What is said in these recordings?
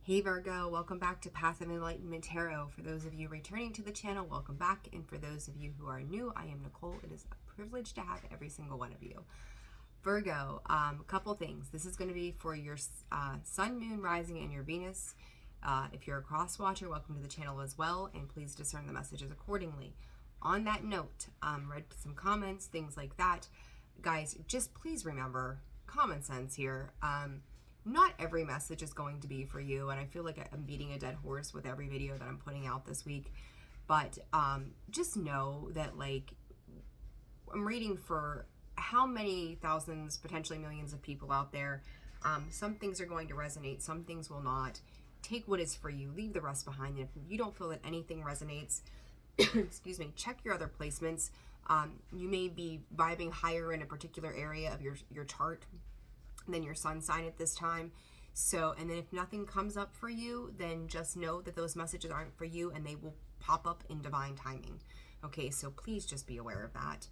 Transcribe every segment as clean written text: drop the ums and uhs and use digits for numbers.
Hey Virgo, welcome back to Passive Enlightenment Tarot. For those of you returning to the channel, welcome back. And for those of you who are new, I am Nicole. It is a privilege to have every single one of you. Virgo, a couple things. This is going to be for your Sun, Moon, Rising, and your Venus. If you're a cross watcher, welcome to the channel as well, and please discern the messages accordingly. On that note, read some comments, things like that. Guys, just please remember common sense here. Not every message is going to be for you, and I feel like I'm beating a dead horse with every video that I'm putting out this week, but just know that, like, I'm reading for how many thousands, potentially millions of people out there. Some things are going to resonate, some things will not. Take what is for you, leave the rest behind. And if you don't feel that anything resonates, excuse me, check your other placements. You may be vibing higher in a particular area of your chart than your sun sign at this time. So, and then if nothing comes up for you, then just know that those messages aren't for you and they will pop up in divine timing. Okay, so please just be aware of that.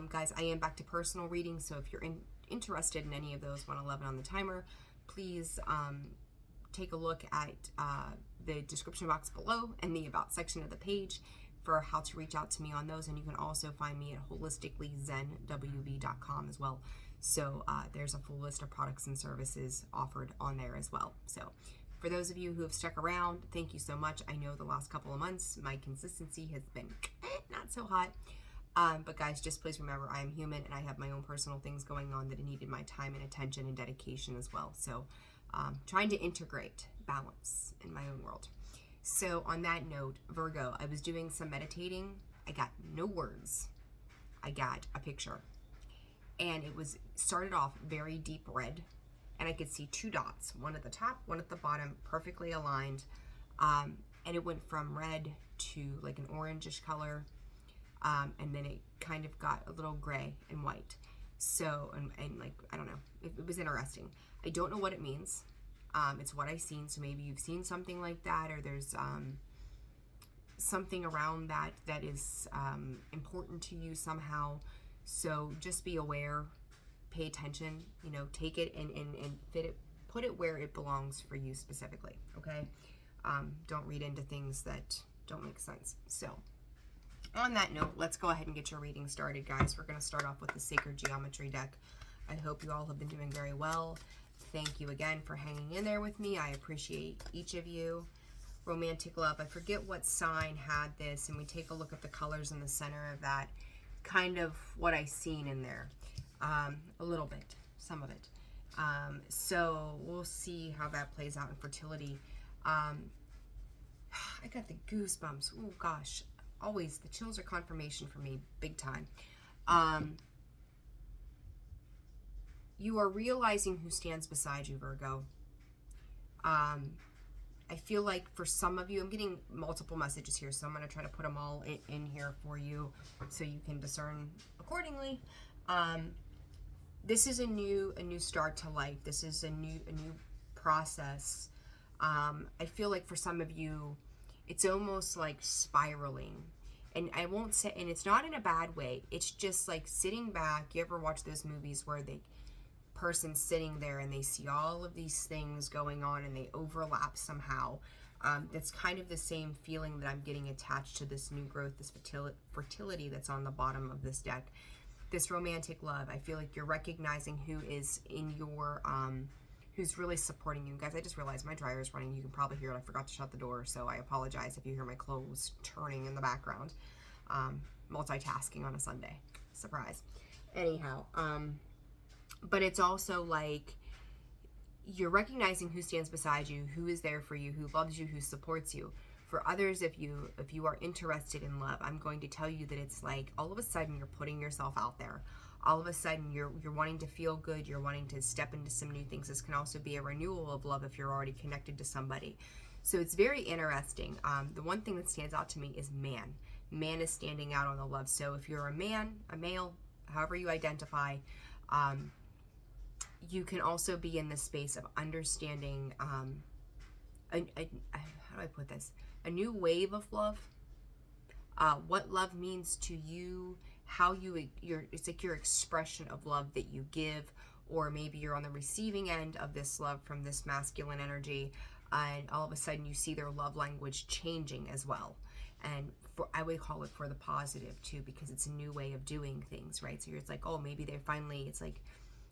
Guys, I am back to personal readings, so if you're interested in any of those, 111 on the timer, please take a look at the description box below and the about section of the page for how to reach out to me on those. And you can also find me at holisticallyzenwv.com as well. So there's a full list of products and services offered on there as well. So for those of you who have stuck around, thank you so much. I know the last couple of months, my consistency has been not so hot. But guys, just please remember I am human and I have my own personal things going on that needed my time and attention and dedication as well. So trying to integrate balance in my own world. So on that note, Virgo, I was doing some meditating. I got no words. I got a picture. And it was started off very deep red. And I could see two dots, one at the top, one at the bottom, perfectly aligned. And it went from red to like an orangish color. And then it kind of got a little gray and white. So, and like, I don't know, it was interesting. I don't know what it means. It's what I've seen. So maybe you've seen something like that, or there's something around that that is important to you somehow. So just be aware, pay attention, you know, take it and fit it, put it where it belongs for you specifically. Okay. Don't read into things that don't make sense. So on that note, let's go ahead and get your reading started, guys. We're going to start off with the Sacred Geometry deck. I hope you all have been doing very well. Thank you again for hanging in there with me. I appreciate each of you. Romantic love. I forget what sign had this, and we take a look at the colors in the center of that. Kind of what I seen in there. A little bit, some of it. So we'll see how that plays out in fertility. I got the goosebumps. Oh gosh. Always, the chills are confirmation for me, big time. You are realizing who stands beside you, Virgo. I feel like for some of you, I'm getting multiple messages here, so I'm going to try to put them all in here for you so you can discern accordingly. This is a new start to life. This is a new process. I feel like for some of you, it's almost like spiraling. And I won't say, and it's not in a bad way. It's just like sitting back. You ever watch those movies where the person's sitting there and they see all of these things going on and they overlap somehow? That's kind of the same feeling that I'm getting attached to this new growth, this fertility that's on the bottom of this deck. This romantic love. I feel like you're recognizing who is in your, who's really supporting you. Guys, I just realized my dryer is running. You can probably hear it. I forgot to shut the door, so I apologize if you hear my clothes turning in the background. Multitasking on a Sunday. Surprise. Anyhow, but it's also like you're recognizing who stands beside you, who is there for you, who loves you, who supports you. For others, if you are interested in love, I'm going to tell you that it's like all of a sudden you're putting yourself out there. All of a sudden you're wanting to feel good. You're wanting to step into some new things. This can also be a renewal of love if you're already connected to somebody. So it's very interesting. The one thing that stands out to me is man. Man is standing out on the love. So if you're a man, a male, however you identify, you can also be in the space of understanding, how do I put this? A new wave of love. What love means to you, how it's like your expression of love that you give, or maybe you're on the receiving end of this love from this masculine energy. and all of a sudden you see their love language changing as well. And I would call it for the positive too, because it's a new way of doing things, right? So you're like, oh, maybe they finally, it's like,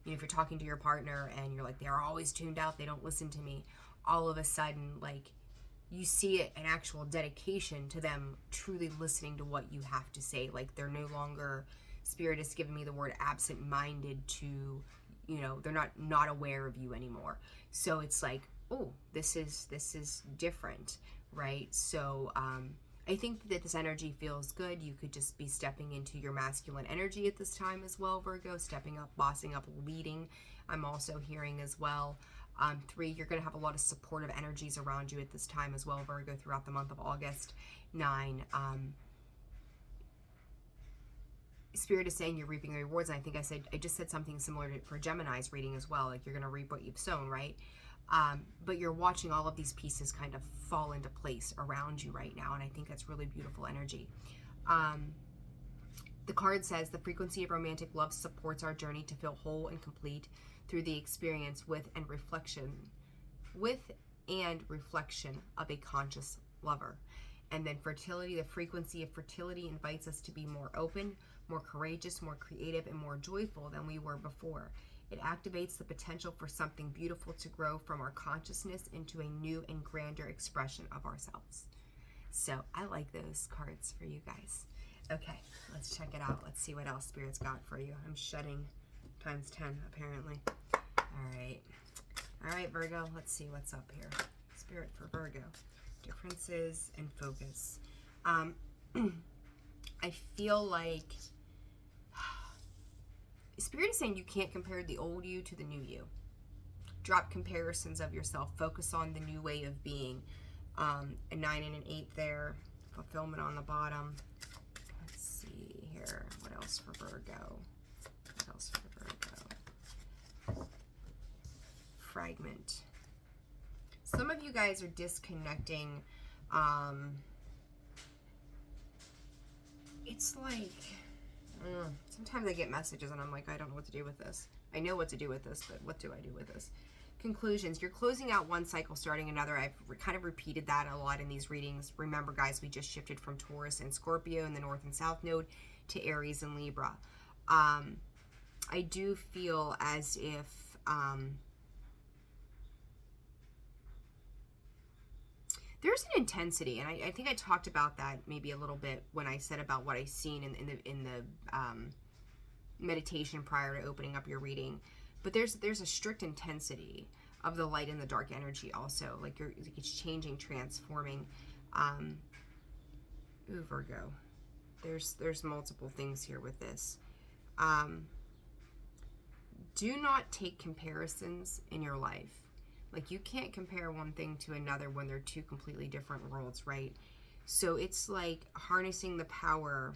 you know, if you're talking to your partner and you're like, they're always tuned out, they don't listen to me, all of a sudden, like, you see an actual dedication to them truly listening to what you have to say. Like, they're no longer, Spirit has given me the word absent-minded to, you know, they're not aware of you anymore. So it's like, oh, this is different, right? So I think that this energy feels good. You could just be stepping into your masculine energy at this time as well, Virgo, stepping up, bossing up, leading. I'm also hearing as well. 3, you're going to have a lot of supportive energies around you at this time as well, Virgo, throughout the month of August. 9, Spirit is saying you're reaping the rewards. And I just said something similar for Gemini's reading as well. Like, you're going to reap what you've sown, right? But you're watching all of these pieces kind of fall into place around you right now. And I think that's really beautiful energy. The card says the frequency of romantic love supports our journey to feel whole and complete through the experience with and reflection of a conscious lover. And then fertility, the frequency of fertility invites us to be more open, more courageous, more creative, and more joyful than we were before. It activates the potential for something beautiful to grow from our consciousness into a new and grander expression of ourselves. So I like those cards for you guys. Okay, let's check it out. Let's see what else Spirit's got for you. I'm shutting times 10, apparently. All right, Virgo, let's see what's up here. Spirit for Virgo. Differences and focus. I feel like Spirit is saying you can't compare the old you to the new you. Drop comparisons of yourself. Focus on the new way of being. A 9 and an 8 there. Fulfillment on the bottom. Let's see here. What else for Virgo? What else for Virgo? Fragment. Some of you guys are disconnecting. It's like, sometimes I get messages and I'm like, I don't know what to do with this. I know what to do with this, but what do I do with this? Conclusions. You're closing out one cycle, starting another. I've kind of repeated that a lot in these readings. Remember, guys, we just shifted from Taurus and Scorpio in the North and South Node to Aries and Libra. I do feel as if there's an intensity, and I think I talked about that maybe a little bit when I said about what I've seen in the meditation prior to opening up your reading. But there's a strict intensity of the light and the dark energy also. Like it's changing, transforming. Ooh, Virgo. There's multiple things here with this. Do not take comparisons in your life. Like, you can't compare one thing to another when they're two completely different worlds, right? So it's like harnessing the power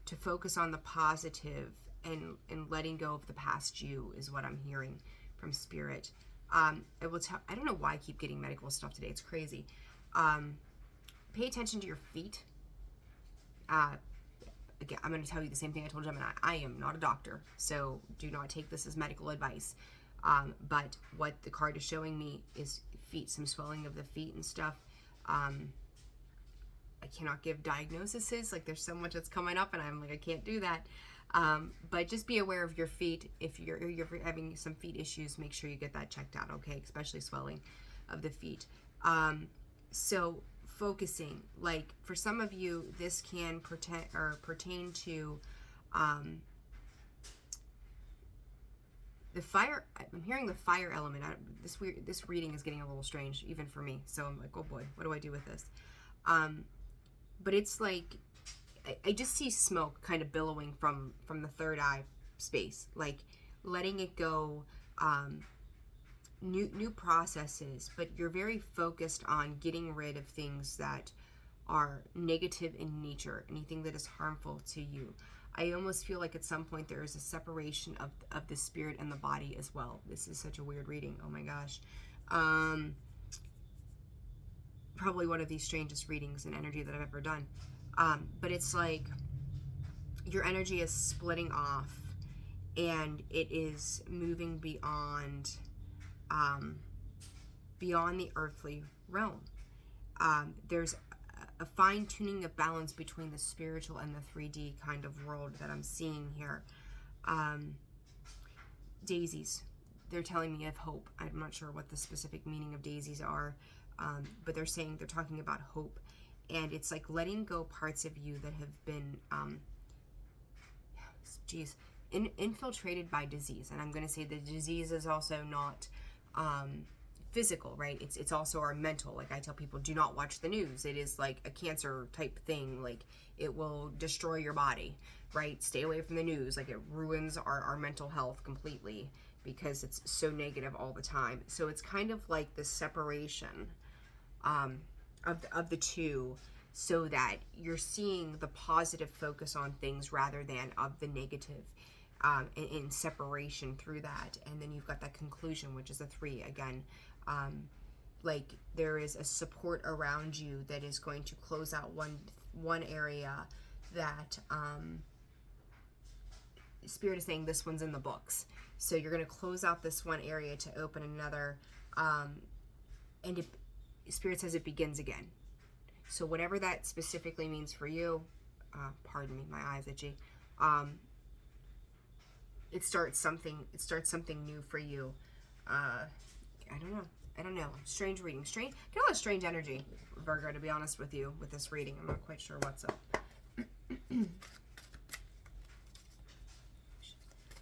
to focus on the positive and letting go of the past you is what I'm hearing from Spirit. I don't know why I keep getting medical stuff today. It's crazy. Pay attention to your feet. Again, I'm going to tell you the same thing I told Gemini. I am not a doctor, so do not take this as medical advice. But what the card is showing me is feet, some swelling of the feet and stuff. I cannot give diagnoses. Like, there's so much that's coming up, and I'm like, I can't do that. But just be aware of your feet. If you're having some feet issues, make sure you get that checked out, okay? Especially swelling of the feet. So focusing, like for some of you, this can pertain to the fire. I'm hearing the fire element. This reading is getting a little strange, even for me. So I'm like, oh boy, what do I do with this? But it's like, I just see smoke kind of billowing from the third eye space, like letting it go, new processes, but you're very focused on getting rid of things that are negative in nature, anything that is harmful to you. I almost feel like at some point there is a separation of the spirit and the body as well. This is such a weird reading. Oh my gosh. Probably one of the strangest readings in energy that I've ever done. But it's like your energy is splitting off and it is moving beyond beyond the earthly realm. There's a fine-tuning of balance between the spiritual and the 3D kind of world that I'm seeing here. Daisies. They're telling me of hope. I'm not sure what the specific meaning of daisies are, but they're talking about hope. And it's like letting go parts of you that have been, infiltrated by disease. And I'm going to say the disease is also not physical, right? It's also our mental. Like I tell people, do not watch the news. It is like a cancer type thing. Like it will destroy your body, right? Stay away from the news. Like it ruins our mental health completely because it's so negative all the time. So it's kind of like the separation of the two, so that you're seeing the positive focus on things rather than of the negative, in separation through that. And then you've got that conclusion, which is a 3 again. Like there is a support around you that is going to close out one area that Spirit is saying this one's in the books. So you're going to close out this one area to open another, and Spirit says it begins again. So whatever that specifically means for you, pardon me, my eyes itchy. It starts something new for you. I don't know. Strange reading. Get a lot of strange energy, Virgo, to be honest with you, with this reading. I'm not quite sure what's up.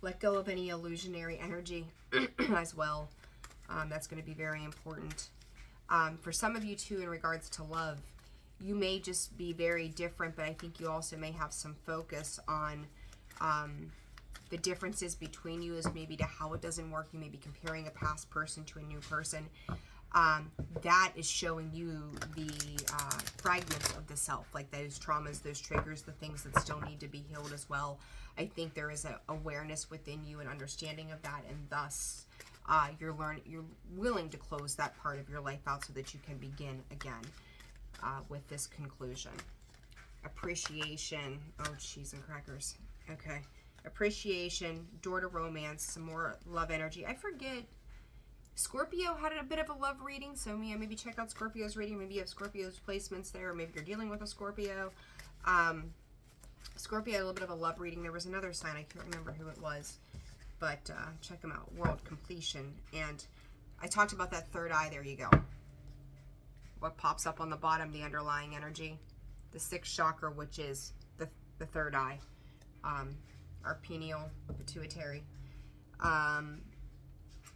Let go of any illusionary energy as well. That's going to be very important. For some of you too, in regards to love, you may just be very different, but I think you also may have some focus on the differences between you, as maybe to how it doesn't work. You may be comparing a past person to a new person. That is showing you the fragments of the self, like those traumas, those triggers, the things that still need to be healed as well. I think there is an awareness within you and understanding of that, and thus you're willing to close that part of your life out so that you can begin again with this conclusion. Appreciation. Oh, cheese and crackers. Okay. Appreciation, door to romance, some more love energy. I forget. Scorpio had a bit of a love reading, so maybe check out Scorpio's reading. Maybe you have Scorpio's placements there, or maybe you're dealing with a Scorpio. Scorpio had a little bit of a love reading. There was another sign, I can't remember who it was, but check them out. World completion. And I talked about that third eye. There you go. What pops up on the bottom, the underlying energy. The 6th chakra, which is the third eye. Our pineal pituitary.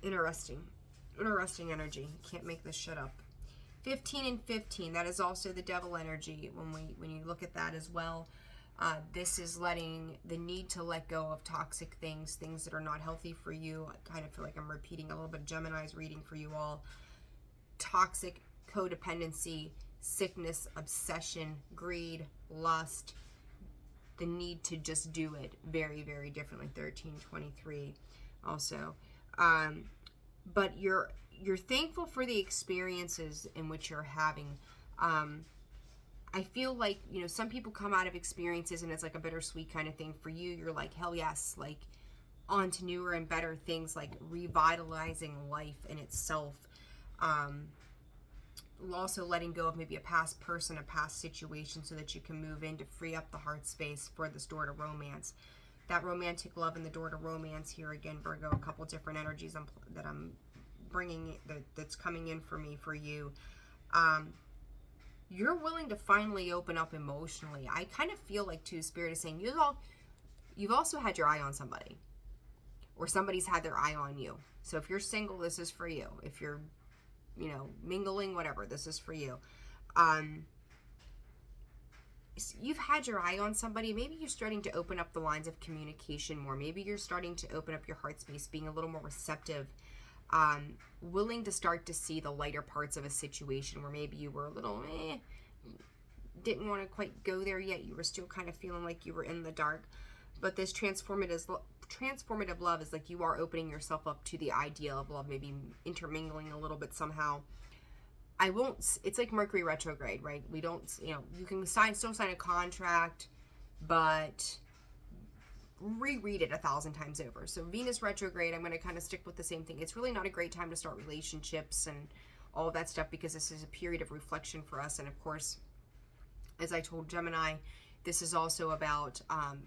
Interesting energy. Can't make this shit up. 15 and 15, that is also the devil energy when you look at that as well. This is letting the need to let go of toxic things that are not healthy for you. I kind of feel like I'm repeating a little bit of Gemini's reading for you all. Toxic codependency, sickness, obsession, greed, lust, the need to just do it very, very differently. 1323 also. But you're thankful for the experiences in which you're having. I feel like, some people come out of experiences and it's like a bittersweet kind of thing. For you, you're like, hell yes, like on to newer and better things, like revitalizing life in itself. Also letting go of maybe a past person, a past situation, so that you can move in to free up the heart space for this door to romance. That romantic love and the door to romance here again, Virgo, a couple different energies that I'm bringing, that's coming in for me, for you. You're willing to finally open up emotionally. I kind of feel like, too, Spirit is saying you've also had your eye on somebody, or somebody's had their eye on you. So if you're single, this is for you. If you're mingling, whatever, this is for you. You've had your eye on somebody. Maybe you're starting to open up the lines of communication more. Maybe you're starting to open up your heart space, being a little more receptive, willing to start to see the lighter parts of a situation where maybe you were a little didn't want to quite go there yet. You were still kind of feeling like you were in the dark. But this transformative love is like you are opening yourself up to the idea of love, maybe intermingling a little bit somehow. It's like Mercury retrograde, right? We don't, you can still sign a contract, but reread it 1,000 times over. So Venus retrograde, I'm going to kind of stick with the same thing. It's really not a great time to start relationships and all that stuff, because this is a period of reflection for us. And of course, as I told Gemini, this is also about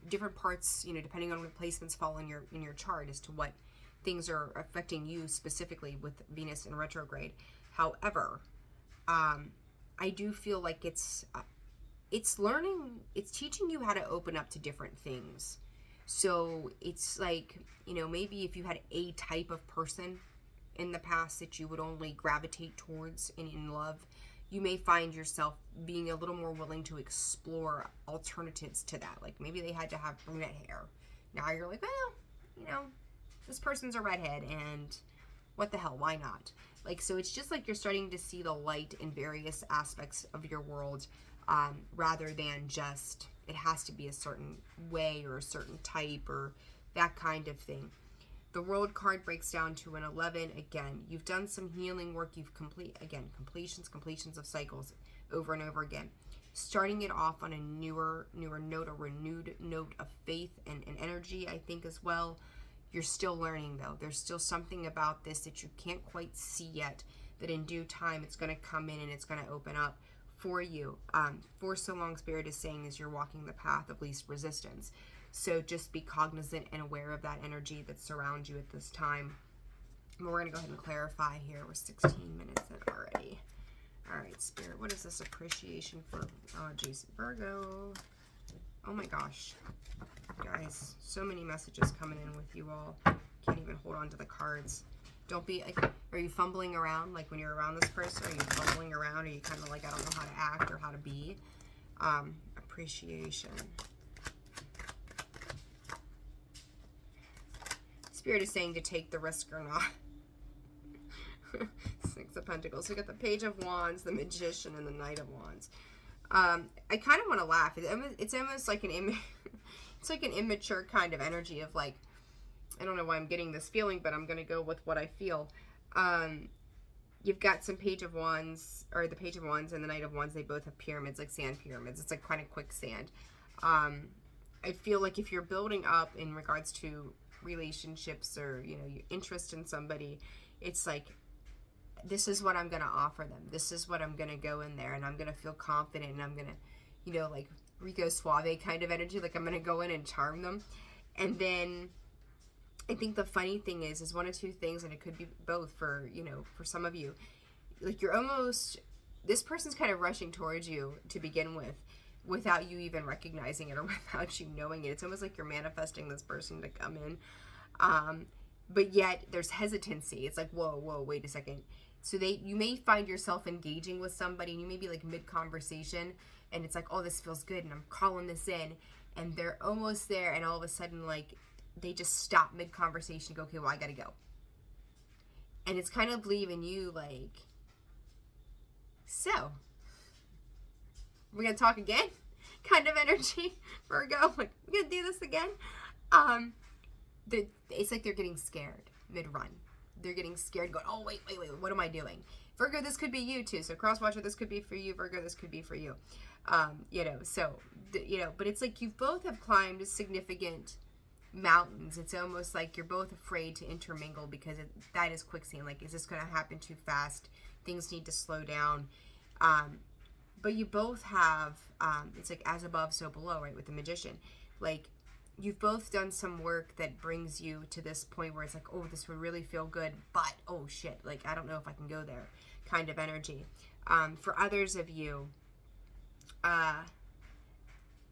different parts, you know, depending on where placements fall in your chart as to what things are affecting you specifically with Venus in retrograde. However, I do feel like it's teaching you how to open up to different things. So it's like, you know, maybe if you had a type of person in the past that you would only gravitate towards in love, you may find yourself being a little more willing to explore alternatives to that. Like maybe they had to have brunette hair. Now you're like, well, you know, this person's a redhead and what the hell, why not? Like, so it's just like you're starting to see the light in various aspects of your world, rather than just it has to be a certain way or a certain type or that kind of thing. The World card breaks down to an 11. Again, you've done some healing work. You've completions of cycles over and over again. Starting it off on a newer note, a renewed note of faith and energy, I think, as well. You're still learning, though. There's still something about this that you can't quite see yet, that in due time it's going to come in and it's going to open up for you. For so long, Spirit is saying, is you're walking the path of least resistance. So just be cognizant and aware of that energy that surrounds you at this time. We're going to go ahead and clarify here. We're 16 minutes in already. All right, Spirit, what is this appreciation for? Oh, geez, Virgo. Oh my gosh. Guys, so many messages coming in with you all. Can't even hold on to the cards. Don't be like, are you fumbling around? Like when you're around this person, are you fumbling around? Are you kind of like, I don't know how to act or how to be? Appreciation. Spirit is saying to take the risk or not. Six of Pentacles. So we got the Page of Wands, the Magician, and the Knight of Wands. I kind of want to laugh. It's almost like it's like an immature kind of energy of like, I don't know why I'm getting this feeling, but I'm going to go with what I feel. You've got some Page of Wands, or the Page of Wands and the Knight of Wands. They both have pyramids, like sand pyramids. It's like kind of quicksand. I feel like if you're building up in regards to relationships or, you know, your interest in somebody, it's like, this is what I'm going to offer them. This is what I'm going to go in there, and I'm going to feel confident, and I'm going to, you know, like Rico Suave kind of energy. Like I'm going to go in and charm them. And then I think the funny thing is one of two things, and it could be both for, you know, for some of you, like you're almost, this person's kind of rushing towards you to begin with without you even recognizing it or without you knowing it. It's almost like you're manifesting this person to come in. But yet there's hesitancy. It's like, whoa, wait a second. So you may find yourself engaging with somebody, and you may be like mid-conversation, and it's like, oh, this feels good, and I'm calling this in, and they're almost there, and all of a sudden, like, they just stop mid-conversation and go, okay, well, I gotta go. And it's kind of leaving you like, so, we're gonna talk again? Kind of energy, Virgo, like, we're gonna do this again? It's like they're getting scared mid-run. They're getting scared, going, oh, wait, what am I doing? Virgo, this could be you too. So cross-watcher, this could be for you. Virgo, this could be for you. You know, so, you know, but it's like you both have climbed significant mountains. It's almost like you're both afraid to intermingle because that is quicksand. Like, is this going to happen too fast? Things need to slow down. But you both have, it's like as above, so below, right, with the Magician. Like, you've both done some work that brings you to this point where it's like, oh, this would really feel good, but, oh, shit, like, I don't know if I can go there kind of energy. For others of you,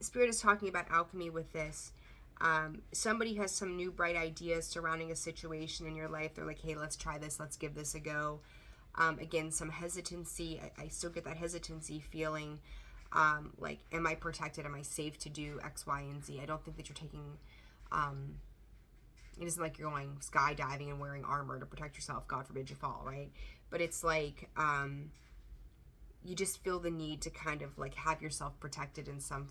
Spirit is talking about alchemy with this. Somebody has some new bright ideas surrounding a situation in your life. They're like, hey, let's try this. Let's give this a go. Again, some hesitancy. I still get that hesitancy feeling. Like, am I protected? Am I safe to do X, Y, and Z? I don't think that you're taking, it isn't like you're going skydiving and wearing armor to protect yourself. God forbid you fall, right? But it's like, you just feel the need to kind of like have yourself protected in some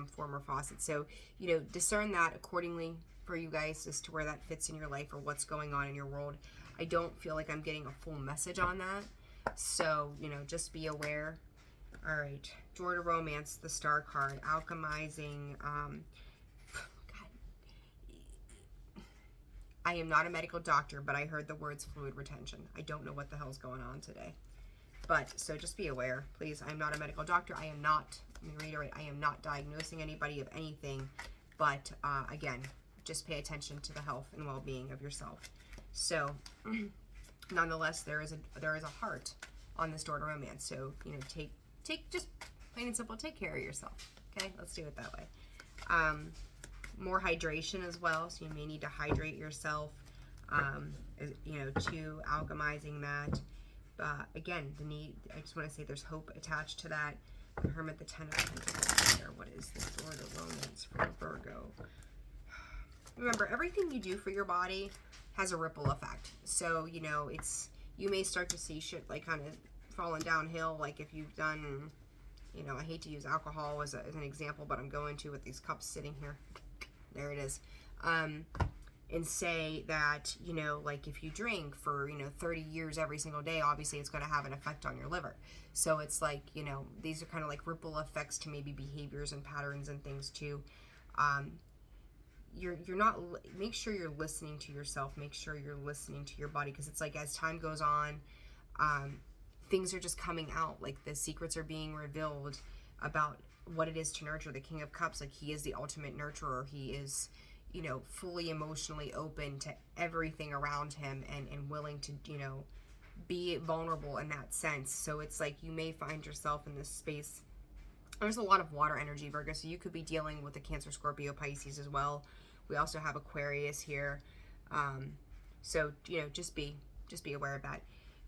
form or facet. So, you know, discern that accordingly for you guys as to where that fits in your life or what's going on in your world. I don't feel like I'm getting a full message on that. So, you know, just be aware. All right, Door to Romance, the Star card, alchemizing. God, I am not a medical doctor, but I heard the words fluid retention. I don't know what the hell's going on today. But so just be aware, please. I'm not a medical doctor. I am not, let me reiterate, I am not diagnosing anybody of anything. But again, just pay attention to the health and well-being of yourself. So nonetheless, there is a heart on this door to romance. So, you know, take just plain and simple, take care of yourself. Okay, let's do it that way. More hydration as well. So you may need to hydrate yourself, you know, to alchemizing that. Again, I just want to say there's hope attached to that. The Hermit, the Ten of Pentacles here. What is this door to romance for Virgo? Remember, everything you do for your body has a ripple effect. So, you know, you may start to see shit like kind of falling downhill. Like if you've done, you know, I hate to use alcohol as an example, but I'm going to with these cups sitting here. There it is. And say that, you know, like if you drink for, you know, 30 years every single day, obviously it's going to have an effect on your liver. So it's like, you know, these are kind of like ripple effects to maybe behaviors and patterns and things too. You're not, make sure you're listening to yourself, make sure you're listening to your body, because it's like as time goes on, things are just coming out, like the secrets are being revealed about what it is to nurture. The King of Cups, like he is the ultimate nurturer. He is, you know, fully emotionally open to everything around him and willing to, you know, be vulnerable in that sense. So it's like you may find yourself in this space. There's a lot of water energy, Virgo, so you could be dealing with the Cancer, Scorpio, Pisces as well. We also have Aquarius here. So, you know, just be aware of that.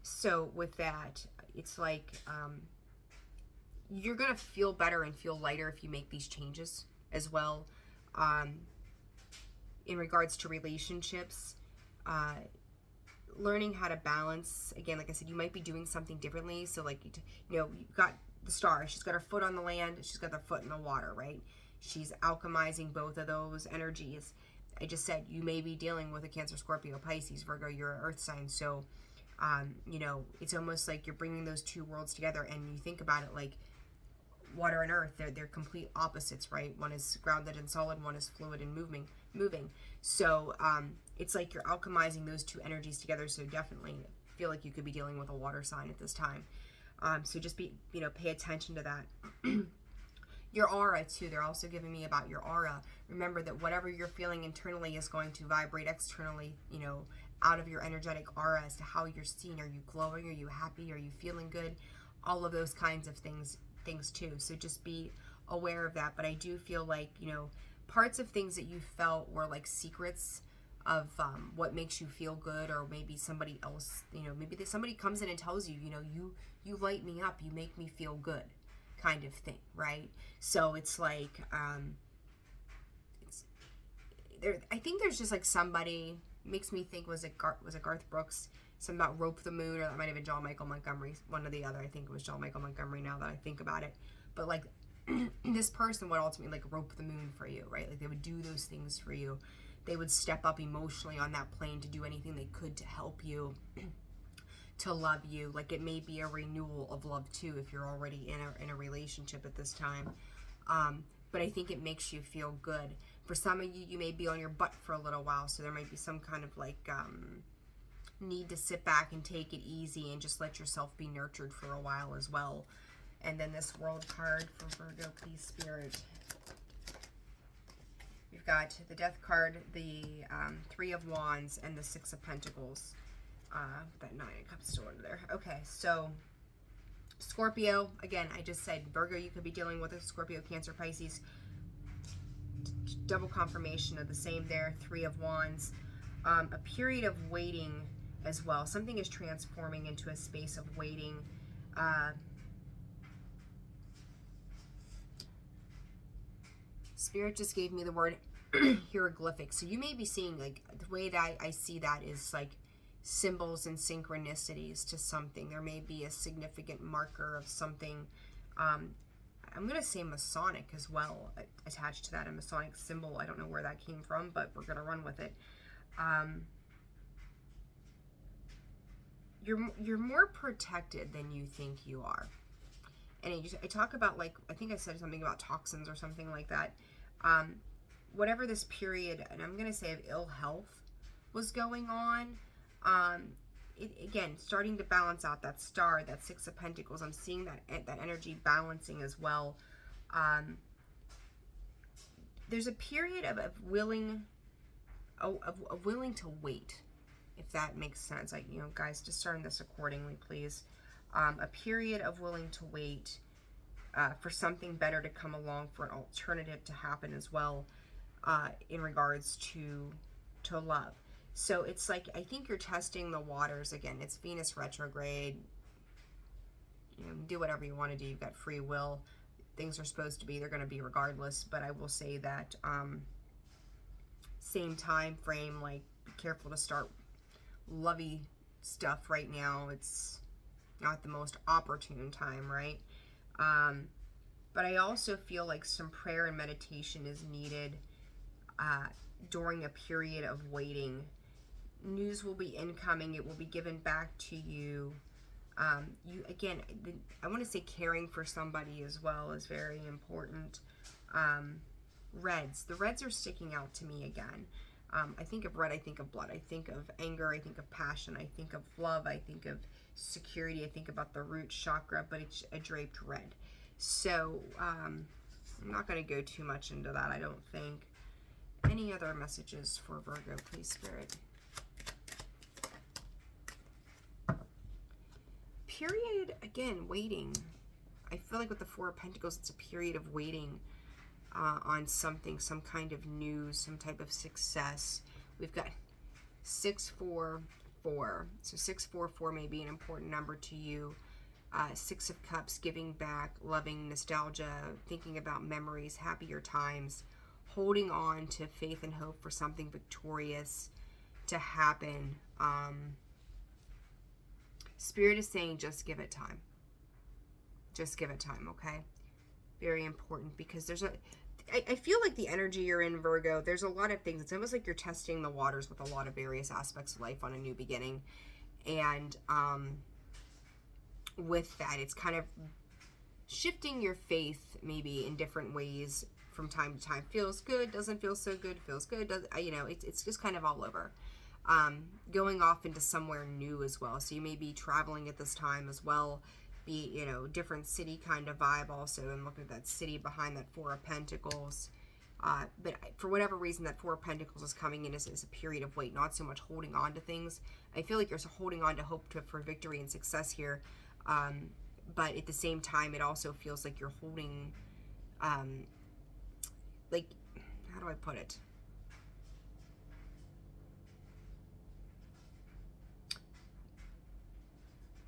So with that, it's like you're going to feel better and feel lighter if you make these changes as well. In regards to relationships, learning how to balance, again, like I said, you might be doing something differently. So like, you know, you've got the star, she's got her foot on the land, she's got her foot in the water, right? She's alchemizing both of those energies. I just said you may be dealing with a Cancer, Scorpio, Pisces, Virgo, you're an earth sign. So, you know, it's almost like you're bringing those two worlds together, and you think about it like water and earth, they're complete opposites, right? One is grounded and solid, one is fluid and moving. So it's like you're alchemizing those two energies together. So definitely feel like you could be dealing with a water sign at this time. So just be, you know, pay attention to that. Your aura too, they're also giving me about your aura. Remember that whatever you're feeling internally is going to vibrate externally, you know, out of your energetic aura as to how you're seen. Are you glowing? Are you happy? Are you feeling good? All of those kinds of things too. So just be aware of that. But I do feel like, you know, parts of things that you felt were like secrets of what makes you feel good, or maybe somebody else, you know, maybe somebody comes in and tells you, you know, you light me up, you make me feel good, kind of thing, right? So it's like it's there. I think there's just like somebody, makes me think, was it Garth Brooks, something about Rope the Moon, or that might have been John Michael Montgomery, one or the other. I think it was John Michael Montgomery now that I think about it. But like this person would ultimately like rope the moon for you, right? Like they would do those things for you. They would step up emotionally on that plane to do anything they could to help you, to love you. Like it may be a renewal of love too if you're already in a relationship at this time. But I think it makes you feel good. For some of you, you may be on your butt for a little while, so there might be some kind of like need to sit back and take it easy and just let yourself be nurtured for a while as well. And then this World card for Virgo, please, Spirit. We've got the Death card, the Three of Wands, and the Six of Pentacles. That Nine of Cups still under there. Okay, so Scorpio, again, I just said Virgo, you could be dealing with a Scorpio, Cancer, Pisces. Double confirmation of the same there, Three of Wands. A period of waiting as well. Something is transforming into a space of waiting. Spirit just gave me the word hieroglyphic. So you may be seeing, like, the way that I see that is like symbols and synchronicities to something. There may be a significant marker of something. I'm going to say Masonic as well, attached to that, a Masonic symbol. I don't know where that came from, but we're going to run with it. You're more protected than you think you are. And I talk about, like, I think I said something about toxins or something like that. Whatever this period, and I'm going to say of ill health was going on, again, starting to balance out that star, that Six of Pentacles. I'm seeing that energy balancing as well. There's a period of willing to wait, if that makes sense. Like, you know, guys, discern this accordingly, please. A period of willing to wait for something better to come along, for an alternative to happen as well, in regards to love. So it's like, I think you're testing the waters again. It's Venus retrograde. You know, do whatever you want to do. You've got free will. Things are supposed to be, they're going to be regardless. But I will say that same time frame, like, be careful to start lovey stuff right now. It's not the most opportune time, right? But I also feel like some prayer and meditation is needed during a period of waiting. News will be incoming. It will be given back to you. You, again, I want to say caring for somebody as well is very important. Reds. The reds are sticking out to me again. I think of red, I think of blood. I think of anger, I think of passion. I think of love, I think of security. I think about the root chakra, but it's a draped red. So, I'm not going to go too much into that, I don't think. Any other messages for Virgo, please, Spirit? Period, again, waiting. I feel like with the Four of Pentacles, it's a period of waiting on something, some kind of news, some type of success. We've got 644. So 644 may be an important number to you. Six of Cups, giving back, loving, nostalgia, thinking about memories, happier times, holding on to faith and hope for something victorious to happen. Spirit is saying, just give it time. Just give it time, okay? Very important, because there's I feel like the energy you're in, Virgo, there's a lot of things. It's almost like you're testing the waters with a lot of various aspects of life on a new beginning. And with that, it's kind of shifting your faith maybe in different ways from time to time. Feels good, doesn't feel so good, feels good, does, you know, it's just kind of all over. Going off into somewhere new as well. So you may be traveling at this time as well. Be, you know, different city kind of vibe also. And look at that city behind that Four of Pentacles. But for whatever reason, that Four of Pentacles is coming in as a period of wait, not so much holding on to things. I feel like you're holding on to hope for victory and success here. But at the same time, it also feels like you're holding, like, how do I put it?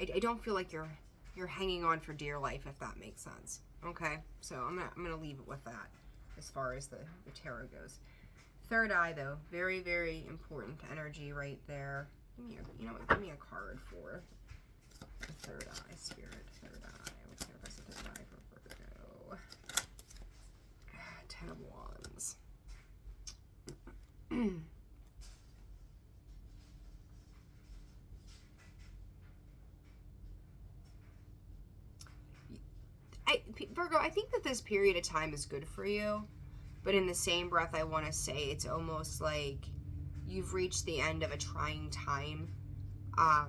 I don't feel like you're hanging on for dear life, if that makes sense. Okay, so I'm gonna leave it with that as far as the tarot goes. Third eye, though, very, very important energy right there. Give me a, you know what? Give me a card for the third eye, Spirit. Third eye. What's the rest of the third eye for Virgo? Ten of Wands. Virgo, I think that this period of time is good for you, but in the same breath, I want to say it's almost like you've reached the end of a trying time. I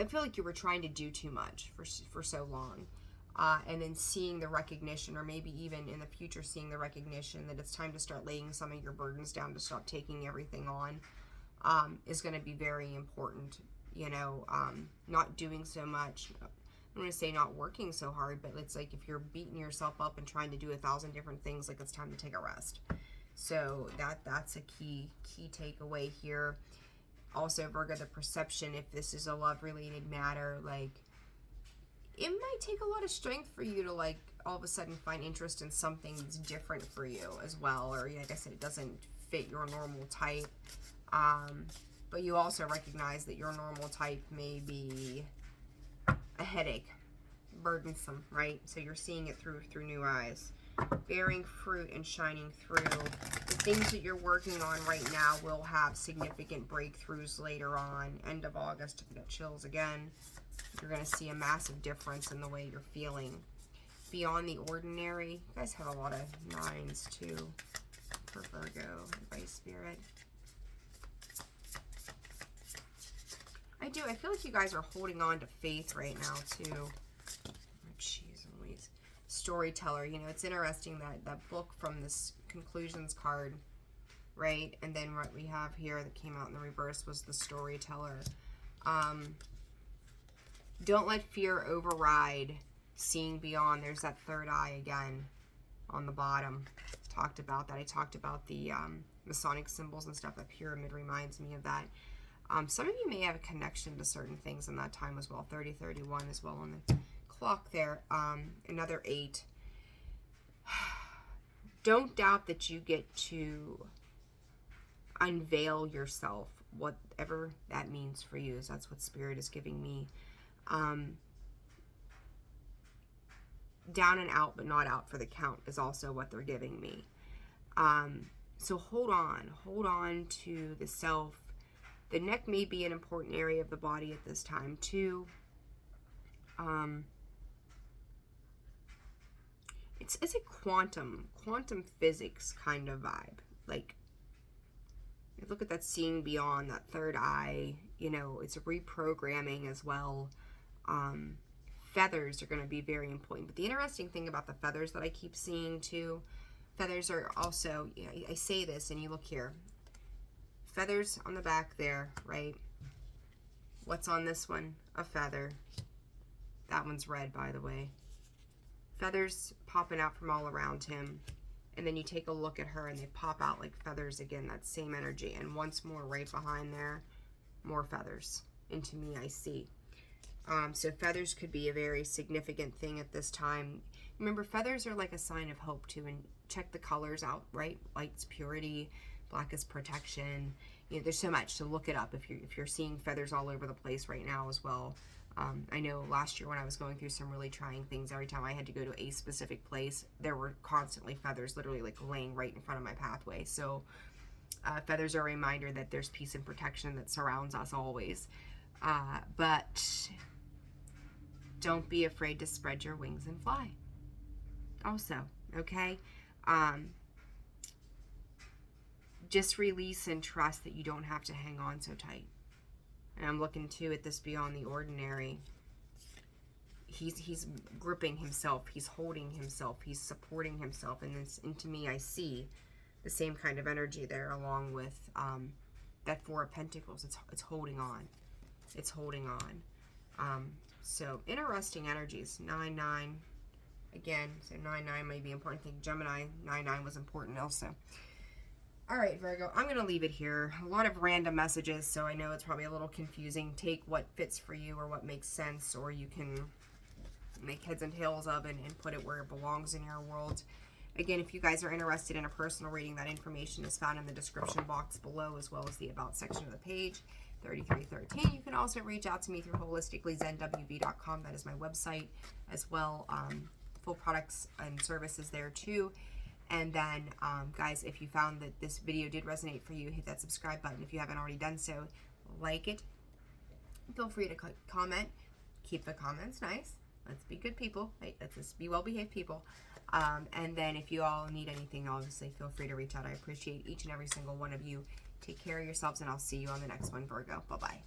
feel like you were trying to do too much for so long, and then seeing the recognition, or maybe even in the future seeing the recognition that it's time to start laying some of your burdens down, to stop taking everything on, is going to be very important. You know, not doing so much. I'm going to say not working so hard, but it's like if you're beating yourself up and trying to do 1,000 different things, like it's time to take a rest. So that's a key takeaway here. Also, Virgo, the perception, if this is a love-related matter, like, it might take a lot of strength for you to, like, all of a sudden find interest in something that's different for you as well. Or, like I said, it doesn't fit your normal type. But you also recognize that your normal type may be a headache, burdensome, right? So you're seeing it through new eyes. Bearing fruit and shining through. The things that you're working on right now will have significant breakthroughs later on. End of August, I got chills again. You're going to see a massive difference in the way you're feeling. Beyond the ordinary. You guys have a lot of nines, too, for Virgo. Advice, Spirit. I do. I feel like you guys are holding on to faith right now, too. Oh, jeez Louise. Storyteller. You know, it's interesting that book from this conclusions card, right? And then what we have here that came out in the reverse was the storyteller. Don't let fear override seeing beyond. There's that third eye again on the bottom. Talked about that. I talked about the Masonic symbols and stuff. That pyramid reminds me of that. Some of you may have a connection to certain things in that time as well. 3031 as well on the clock there. Another 8. Don't doubt that you get to unveil yourself, whatever that means for you. So that's what Spirit is giving me. Down and out, but not out for the count is also what they're giving me. So hold on to the self. The neck may be an important area of the body at this time too. It's a quantum physics kind of vibe. Like, look at that seeing beyond, that third eye. You know, it's a reprogramming as well. Feathers are going to be very important. But the interesting thing about the feathers that I keep seeing too, feathers are also, you know, I say this and you look here. Feathers on the back there, right? What's on this one? A feather. That one's red, by the way. Feathers popping out from all around him. And then you take a look at her and they pop out like feathers again. That same energy. And once more right behind there, more feathers. Into me, I see. So feathers could be a very significant thing at this time. Remember, feathers are like a sign of hope too. And check the colors out, right? White's purity. Black is protection. You know, there's so much to look it up if you're seeing feathers all over the place right now as well. I know last year when I was going through some really trying things, every time I had to go to a specific place, there were constantly feathers literally like laying right in front of my pathway. So feathers are a reminder that there's peace and protection that surrounds us always. But don't be afraid to spread your wings and fly. Also, okay? Just release and trust that you don't have to hang on so tight. And I'm looking too at this beyond the ordinary. He's gripping himself. He's holding himself. He's supporting himself. And to me, I see the same kind of energy there along with that Four of Pentacles. It's holding on. It's holding on. So interesting energies. 9-9. Again, so 9-9 may be important. I think Gemini 9-9 was important also. All right, Virgo, I'm going to leave it here. A lot of random messages, so I know it's probably a little confusing. Take what fits for you or what makes sense, or you can make heads and tails of and put it where it belongs in your world. Again, if you guys are interested in a personal reading, that information is found in the description box below, as well as the About section of the page, 3313. You can also reach out to me through holisticallyzenwv.com. That is my website as well. Full products and services there too. And then, guys, if you found that this video did resonate for you, hit that subscribe button. If you haven't already done so, like it. Feel free to comment. Keep the comments nice. Let's be good people. Right? Let's just be well-behaved people. And then if you all need anything, obviously, feel free to reach out. I appreciate each and every single one of you. Take care of yourselves, and I'll see you on the next one, Virgo. Bye-bye.